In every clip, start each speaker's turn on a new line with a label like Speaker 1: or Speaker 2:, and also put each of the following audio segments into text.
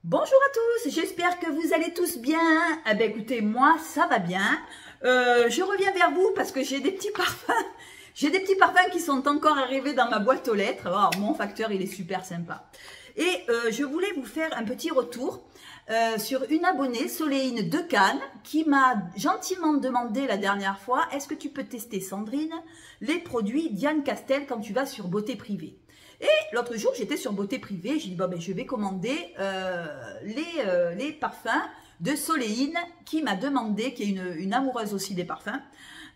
Speaker 1: Bonjour à tous, j'espère que vous allez tous bien. Eh bien écoutez, moi ça va bien. Je reviens vers vous parce que j'ai des petits parfums. J'ai des petits parfums qui sont encore arrivés dans ma boîte aux lettres. Alors, mon facteur il est super sympa. Et je voulais vous faire un petit retour sur une abonnée, Soléine de Cannes, qui m'a gentiment demandé la dernière fois, est-ce que tu peux tester, Sandrine, les produits Diane Castel quand tu vas sur Beauté Privée? Et l'autre jour, j'étais sur Beauté Privée, j'ai dit, bon, ben, je vais commander les parfums de Soléine, qui m'a demandé, qui est une amoureuse aussi des parfums,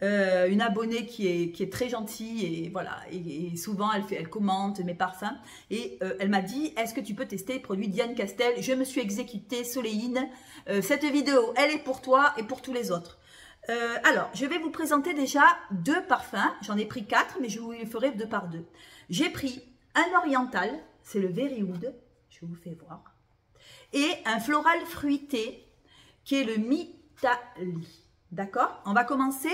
Speaker 1: une abonnée qui est très gentille, et voilà, et souvent elle commente mes parfums, et elle m'a dit, est-ce que tu peux tester les produits Diane Castel? Je me suis exécutée, Soléine, cette vidéo, elle est pour toi et pour tous les autres. Alors, je vais vous présenter déjà deux parfums, j'en ai pris 4, mais je vous les ferai 2 par 2. J'ai pris un oriental, c'est le Very Oud, je vous fais voir, et un floral fruité, qui est le Mitali. D'accord? On va commencer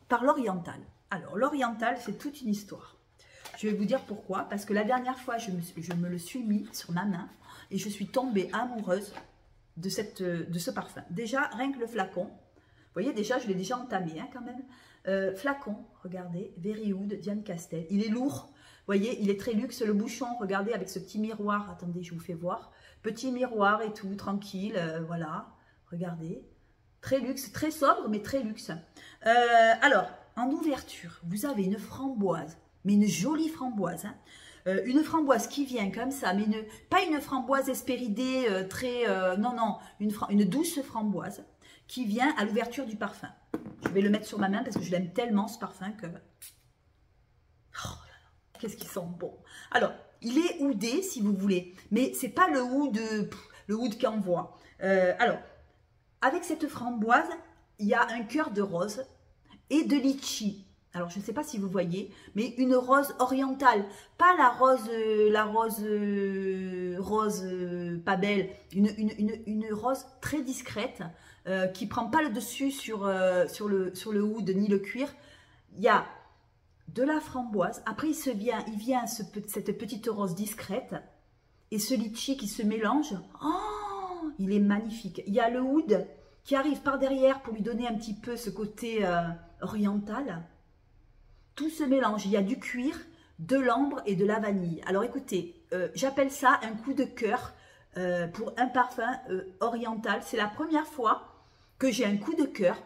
Speaker 1: par l'oriental. Alors, l'oriental, c'est toute une histoire. Je vais vous dire pourquoi. Parce que la dernière fois, je me le suis mis sur ma main et je suis tombée amoureuse de ce parfum. Déjà, rien que le flacon, vous voyez, déjà, je l'ai déjà entamé hein, quand même. Flacon, regardez, Very Oud, Diane Castel. Il est lourd. Vous voyez, il est très luxe. Le bouchon, regardez, avec ce petit miroir. Attendez, je vous fais voir. Petit miroir et tout, tranquille. Voilà, regardez. Très luxe, très sobre, mais très luxe. Alors, en ouverture, vous avez une framboise, mais une jolie framboise. Hein. Une framboise qui vient comme ça, mais pas une framboise espéridée, non, une douce framboise qui vient à l'ouverture du parfum. Je vais le mettre sur ma main parce que je l'aime tellement ce parfum que... Oh là là, qu'est-ce qu'il sent bon. Alors, il est oudé si vous voulez, mais c'est pas le oud qu'on voit. Alors, avec cette framboise, il y a un cœur de rose et de litchi. Alors, je ne sais pas si vous voyez, mais une rose orientale. Pas la rose pas belle. Une rose très discrète qui ne prend pas le dessus sur le oud ni le cuir. Il y a de la framboise. Après, il vient cette petite rose discrète et ce litchi qui se mélange. Oh, il est magnifique. Il y a le oud qui arrive par derrière pour lui donner un petit peu ce côté oriental. Tout se mélange. Il y a du cuir, de l'ambre et de la vanille. Alors écoutez, j'appelle ça un coup de cœur pour un parfum oriental. C'est la première fois que j'ai un coup de cœur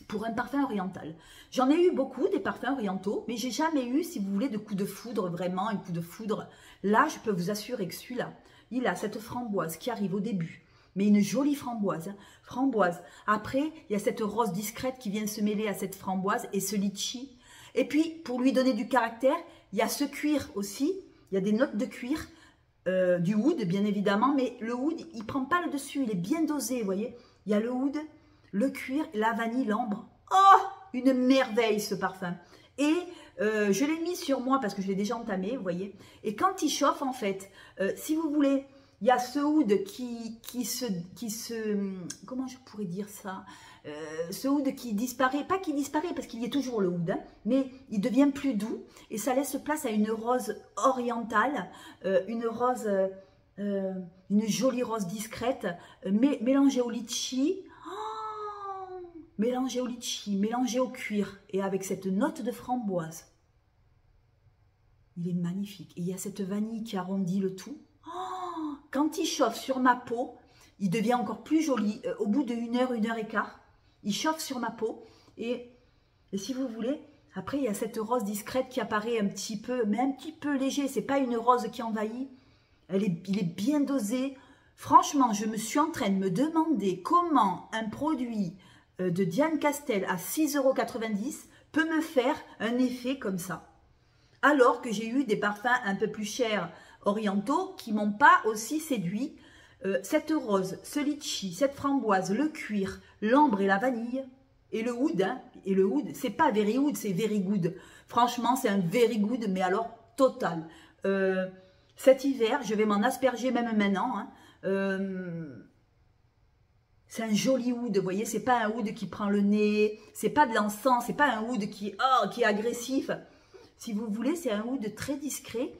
Speaker 1: pour un parfum oriental. J'en ai eu beaucoup des parfums orientaux, mais j'ai jamais eu, si vous voulez, de coup de foudre, vraiment un coup de foudre. Là, je peux vous assurer que celui-là, il a cette framboise qui arrive au début, mais une jolie framboise. Hein. Framboise. Après, il y a cette rose discrète qui vient se mêler à cette framboise et ce litchi. Et puis, pour lui donner du caractère, il y a ce cuir aussi. Il y a des notes de cuir, du oud, bien évidemment, mais le oud, il ne prend pas le dessus, il est bien dosé, vous voyez. Il y a le oud, le cuir, la vanille, l'ambre. Oh, une merveille ce parfum. Et je l'ai mis sur moi parce que je l'ai déjà entamé, vous voyez. Et quand il chauffe, en fait, si vous voulez, il y a ce oud qui se comment je pourrais dire ça, ce oud qui disparaît, pas qui disparaît parce qu'il y est toujours le oud, hein, mais il devient plus doux et ça laisse place à une rose orientale, une rose, une jolie rose discrète, mélangée au litchi. Mélangé au litchi, mélangé au cuir et avec cette note de framboise. Il est magnifique. Et il y a cette vanille qui arrondit le tout. Oh, quand il chauffe sur ma peau, il devient encore plus joli. Au bout de 1 heure, 1 heure et quart, il chauffe sur ma peau. Et si vous voulez, après, il y a cette rose discrète qui apparaît un petit peu, mais un petit peu léger. Ce n'est pas une rose qui envahit. Il est bien dosé. Franchement, je me suis en train de me demander comment un produit de Diane Castel à 6,90 € peut me faire un effet comme ça. Alors que j'ai eu des parfums un peu plus chers orientaux qui m'ont pas aussi séduit. Cette rose, ce litchi, cette framboise, le cuir, l'ambre et la vanille et le oud. Hein, et le oud, c'est pas Very Oud, c'est Very Good. Franchement, c'est un Very Good, mais alors total. Cet hiver, je vais m'en asperger même maintenant. Hein, c'est un joli oud, vous voyez, c'est pas un oud qui prend le nez, c'est pas de l'encens, c'est pas un oud qui est agressif. Si vous voulez, c'est un oud très discret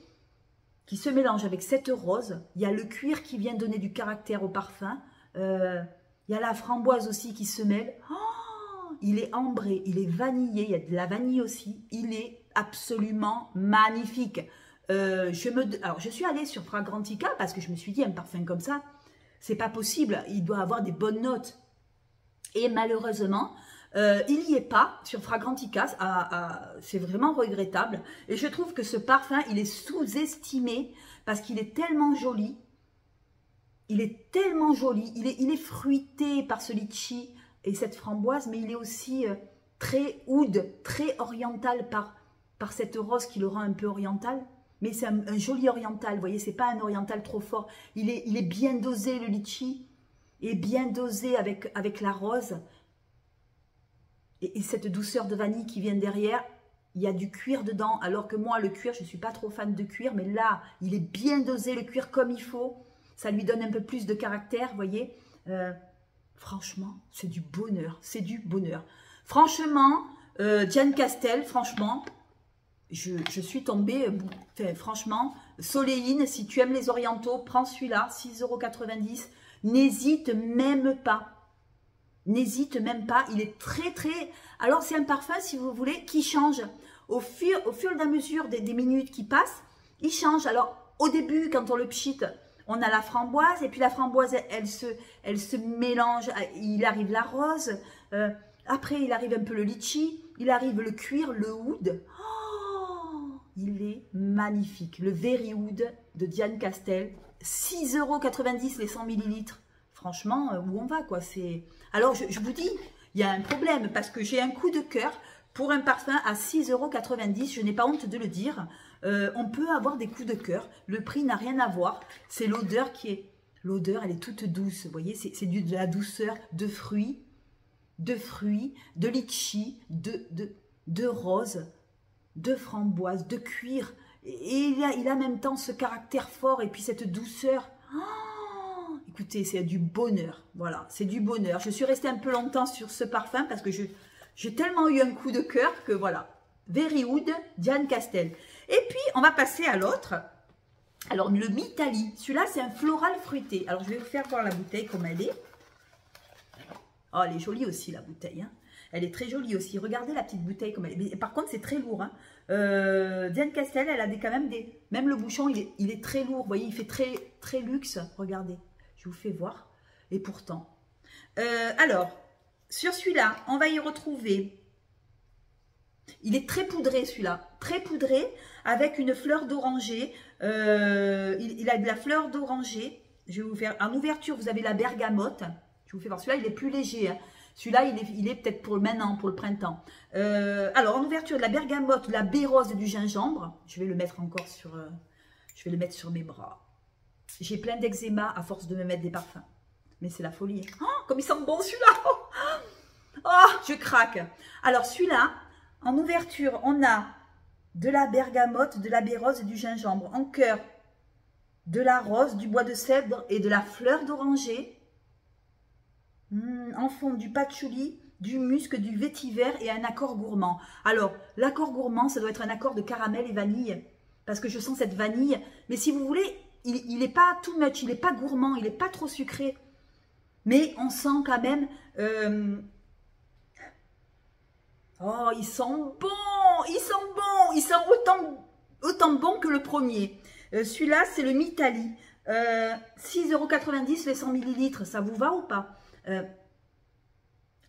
Speaker 1: qui se mélange avec cette rose. Il y a le cuir qui vient donner du caractère au parfum. Il y a la framboise aussi qui se mêle. Oh, il est ambré, il est vanillé, il y a de la vanille aussi. Il est absolument magnifique. Alors, je suis allée sur Fragrantica parce que je me suis dit, un parfum comme ça, c'est pas possible. Il doit avoir des bonnes notes. Et malheureusement, il n'y est pas sur Fragrantica. C'est vraiment regrettable. Et je trouve que ce parfum, il est sous-estimé parce qu'il est tellement joli. Il est tellement joli. Il est fruité par ce litchi et cette framboise, mais il est aussi très oud, très oriental par cette rose qui le rend un peu oriental. Mais c'est un joli oriental, vous voyez, c'est pas un oriental trop fort. Il est bien dosé, le litchi, et bien dosé avec la rose. Et cette douceur de vanille qui vient derrière, il y a du cuir dedans. Alors que moi, le cuir, je ne suis pas trop fan de cuir, mais là, il est bien dosé, le cuir comme il faut. Ça lui donne un peu plus de caractère, vous voyez. Franchement, c'est du bonheur, c'est du bonheur. Franchement, Diane Castel, franchement... Je suis tombée, franchement, Soleil, si tu aimes les orientaux, prends celui-là, 6,90 €. N'hésite même pas. N'hésite même pas, il est très très... Alors c'est un parfum, si vous voulez, qui change. Au fur et à mesure des minutes qui passent, il change. Alors au début, quand on le pchite, on a la framboise, et puis la framboise, elle se mélange, il arrive la rose, après il arrive un peu le litchi, il arrive le cuir, le oud. Il est magnifique. Le Very Oud de Diane Castel. 6,90 € les 100 ml. Franchement, où on va quoi. Alors, je vous dis, il y a un problème parce que j'ai un coup de cœur pour un parfum à 6,90 €. Je n'ai pas honte de le dire. On peut avoir des coups de cœur. Le prix n'a rien à voir. C'est l'odeur qui est... L'odeur, elle est toute douce. Vous voyez, c'est de la douceur de fruits, de litchi, de rose, de framboise, de cuir, et il a en même temps ce caractère fort et puis cette douceur. Oh, écoutez, c'est du bonheur, voilà, c'est du bonheur. Je suis restée un peu longtemps sur ce parfum parce que j'ai tellement eu un coup de cœur que voilà, Very Oud, Diane Castel. Et puis, on va passer à l'autre. Alors, le Mitali, celui-là, c'est un floral fruité. Alors, je vais vous faire voir la bouteille comme elle est. Oh, elle est jolie aussi, la bouteille, hein. Elle est très jolie aussi. Regardez la petite bouteille comme elle est. Mais, par contre, c'est très lourd. Hein. Diane Castel, elle a quand même des... Même le bouchon, il est très lourd. Vous voyez, il fait très, très luxe. Regardez, je vous fais voir. Et pourtant. Alors, sur celui-là, on va y retrouver... Il est très poudré, celui-là. Très poudré, avec une fleur d'oranger. Il a de la fleur d'oranger. Je vais vous faire... En ouverture, vous avez la bergamote. Je vous fais voir. Celui-là, il est plus léger, hein. Celui-là, il est peut-être pour maintenant, pour le printemps. Alors, en ouverture, de la bergamote, de la baie rose et du gingembre. Je vais le mettre encore sur... je vais le mettre sur mes bras. J'ai plein d'eczéma à force de me mettre des parfums. Mais c'est la folie. Oh, comme il sent bon, celui-là. Oh, je craque. Alors, celui-là, en ouverture, on a de la bergamote, de la baie rose et du gingembre. En cœur, de la rose, du bois de cèdre et de la fleur d'oranger. En fond, du patchouli, du musc, du vétiver et un accord gourmand. Alors, l'accord gourmand, ça doit être un accord de caramel et vanille. Parce que je sens cette vanille. Mais si vous voulez, il n'est pas too much, il n'est pas gourmand, il n'est pas trop sucré. Mais on sent quand même... Oh, il sent bon, il sent bon, il sent autant bon que le premier. Celui-là, c'est le Mitali. 6,90 € les 100 ml, ça vous va ou pas?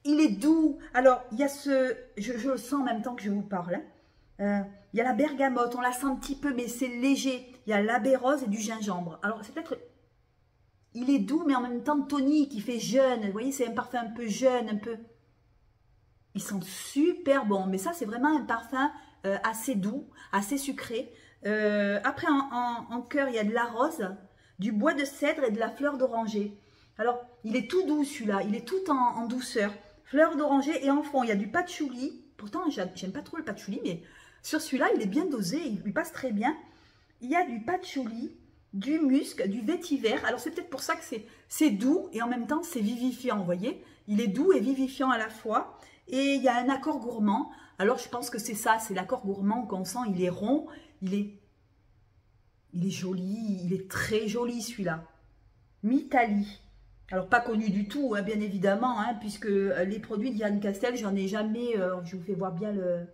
Speaker 1: Il est doux. Alors, il y a ce... Je le sens en même temps que je vous parle. Hein. Il y a la bergamote, on la sent un petit peu, mais c'est léger. Il y a la baie rose et du gingembre. Alors, c'est peut-être... Il est doux, mais en même temps tonique, il fait jeune. Vous voyez, c'est un parfum un peu jeune, un peu... Il sent super bon. Mais ça, c'est vraiment un parfum assez doux, assez sucré. Après, en cœur, il y a de la rose, du bois de cèdre et de la fleur d'oranger. Alors, il est tout doux celui-là, il est tout en douceur. Fleur d'oranger et en fond, il y a du patchouli. Pourtant, j'aime pas trop le patchouli, mais sur celui-là, il est bien dosé, il lui passe très bien. Il y a du patchouli, du musc, du vétiver. Alors, c'est peut-être pour ça que c'est doux et en même temps, c'est vivifiant, vous voyez. Il est doux et vivifiant à la fois. Et il y a un accord gourmand. Alors, je pense que c'est ça, c'est l'accord gourmand qu'on sent, il est rond, il Il est joli, il est très joli celui-là. Mitali. Alors, pas connu du tout, hein, bien évidemment, hein, puisque les produits Diane Castel, j'en ai jamais... je vous fais voir bien le...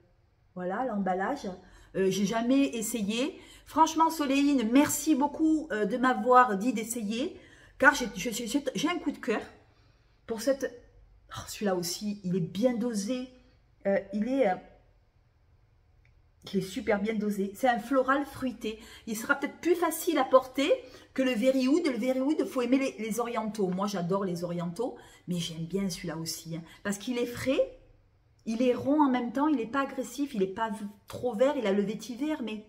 Speaker 1: Voilà, l'emballage. J'ai jamais essayé. Franchement, Soleïne, merci beaucoup de m'avoir dit d'essayer, car j'ai un coup de cœur pour cette... Oh, celui-là aussi, il est bien dosé. Il est super bien dosé. C'est un floral fruité. Il sera peut-être plus facile à porter que le Very Oud. Le Very Oud, il faut aimer les orientaux. Moi, j'adore les orientaux, mais j'aime bien celui-là aussi. Hein, parce qu'il est frais, il est rond en même temps, il n'est pas agressif, il n'est pas trop vert, il a le vétiver, mais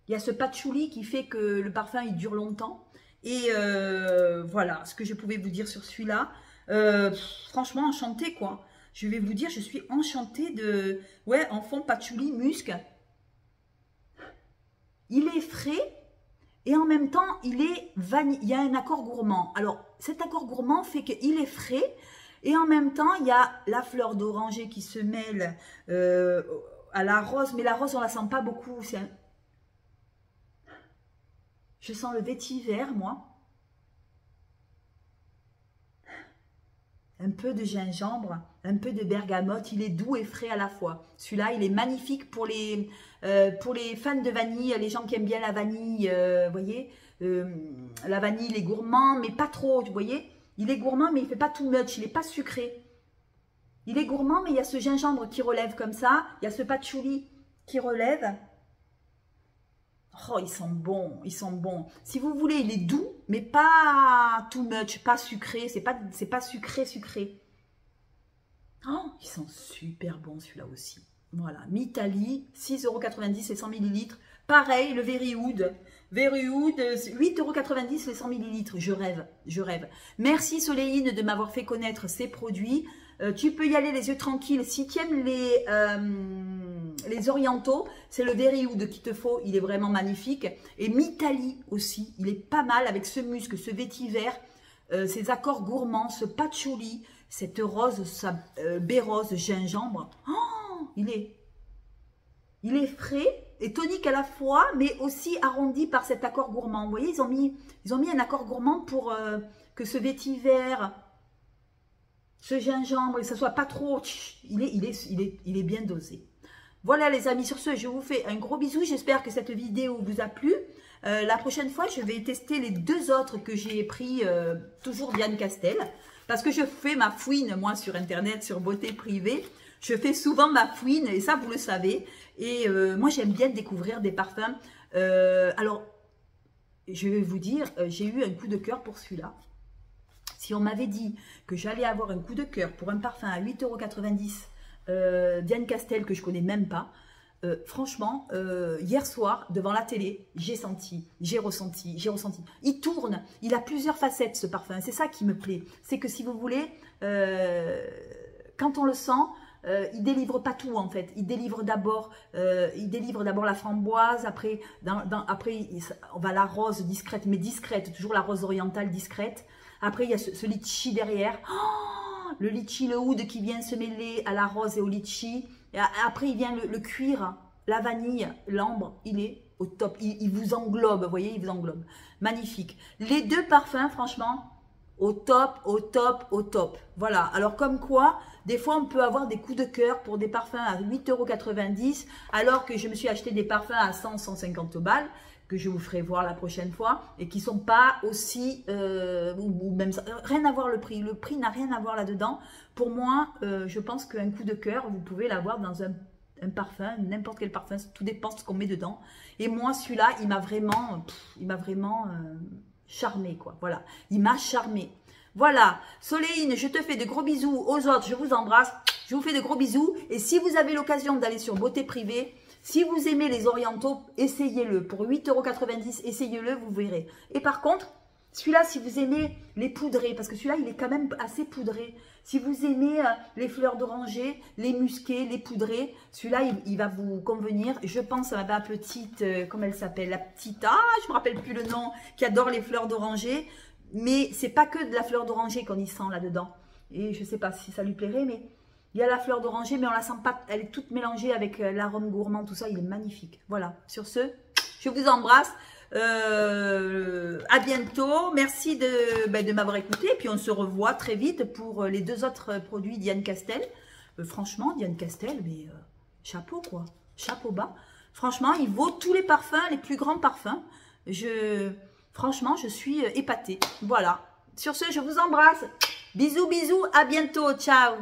Speaker 1: il y a ce patchouli qui fait que le parfum, il dure longtemps. Et voilà ce que je pouvais vous dire sur celui-là. Franchement, enchantée, quoi. Je vais vous dire, je suis enchantée de... Ouais, en fond, patchouli, musc. Il est frais et en même temps, il est vanille. Il y a un accord gourmand. Alors, cet accord gourmand fait qu'il est frais et en même temps, il y a la fleur d'oranger qui se mêle à la rose. Mais la rose, on ne la sent pas beaucoup. Je sens le vétiver, moi. Un peu de gingembre, un peu de bergamote. Il est doux et frais à la fois. Celui-là, il est magnifique pour les fans de vanille, les gens qui aiment bien la vanille, vous voyez. La vanille, il est gourmand, mais pas trop, vous voyez. Il est gourmand, mais il ne fait pas too much, il n'est pas sucré. Il est gourmand, mais il y a ce gingembre qui relève comme ça. Il y a ce patchouli qui relève. Oh, ils sont bons, ils sont bons. Si vous voulez, il est doux, mais pas too much, pas sucré. C'est pas sucré, sucré. Oh, ils sont super bons, celui-là aussi. Voilà, Mitali, 6,90 € et 100 ml. Pareil, le Very Oud. Very Oud, 8,90 € les 100 ml. Je rêve, je rêve. Merci Soleïne de m'avoir fait connaître ces produits. Tu peux y aller les yeux tranquilles. Si tu aimes les orientaux, c'est le Very Oud qu'il te faut. Il est vraiment magnifique. Et Mitali aussi, il est pas mal avec ce musc, ce vétiver, ces accords gourmands, ce patchouli, cette rose, baie rose, gingembre. Oh, il est frais et tonique à la fois, mais aussi arrondi par cet accord gourmand. Vous voyez, ils ont mis un accord gourmand pour que ce vétiver, ce gingembre, et ça soit pas trop... Il est bien dosé. Voilà les amis, sur ce, je vous fais un gros bisou. J'espère que cette vidéo vous a plu. La prochaine fois, je vais tester les deux autres que j'ai pris, toujours Diane Castel. Parce que je fais ma fouine, moi, sur Internet, sur Beauté Privée. Je fais souvent ma fouine, et ça, vous le savez. Et moi, j'aime bien découvrir des parfums. Alors, je vais vous dire, j'ai eu un coup de cœur pour celui-là. Si on m'avait dit que j'allais avoir un coup de cœur pour un parfum à 8,90 €, Diane Castel, que je connais même pas, franchement, hier soir, devant la télé, j'ai senti, j'ai ressenti. Il tourne, il a plusieurs facettes ce parfum, c'est ça qui me plaît. C'est que si vous voulez, quand on le sent, il délivre pas tout en fait. Il délivre d'abord la framboise, après on va la rose discrète, mais discrète, toujours la rose orientale discrète. Après il y a ce litchi derrière. Oh, le litchi, le oud qui vient se mêler à la rose et au litchi. Et après il vient le cuir, la vanille, l'ambre. Il est au top. Il vous englobe, vous voyez, il vous englobe. Magnifique. Les deux parfums, franchement, au top, au top, au top. Voilà. Alors comme quoi, des fois on peut avoir des coups de cœur pour des parfums à 8,90 €, alors que je me suis acheté des parfums à 100, 150 balles, que je vous ferai voir la prochaine fois, et qui sont pas aussi, ou même, rien à voir le prix. Le prix n'a rien à voir là-dedans. Pour moi, je pense qu'un coup de cœur, vous pouvez l'avoir dans un parfum, n'importe quel parfum, tout dépend de ce qu'on met dedans. Et moi, celui-là, il m'a vraiment charmé, quoi. Voilà, il m'a charmé. Voilà, Soleïne, je te fais de gros bisous. Aux autres, je vous embrasse. Je vous fais de gros bisous. Et si vous avez l'occasion d'aller sur Beauté Privée, si vous aimez les orientaux, essayez-le. Pour 8,90 €, essayez-le, vous verrez. Et par contre, celui-là, si vous aimez les poudrés, parce que celui-là, il est quand même assez poudré. Si vous aimez les fleurs d'oranger, les musqués, les poudrés, celui-là, il va vous convenir. Je pense à ma petite, comment elle s'appelle? La petite, je ne me rappelle plus le nom, qui adore les fleurs d'oranger. Mais c'est pas que de la fleur d'oranger qu'on y sent là-dedans. Et je ne sais pas si ça lui plairait, mais il y a la fleur d'oranger, mais on la sent pas, elle est toute mélangée avec l'arôme gourmand, tout ça, il est magnifique. Voilà, sur ce, je vous embrasse. À bientôt. Merci de m'avoir écouté. Et puis, on se revoit très vite pour les 2 autres produits Diane Castel. Franchement, Diane Castel, mais chapeau, quoi. Chapeau bas. Franchement, il vaut tous les parfums, les plus grands parfums. Franchement, je suis épatée. Voilà. Sur ce, je vous embrasse. Bisous, bisous. À bientôt. Ciao.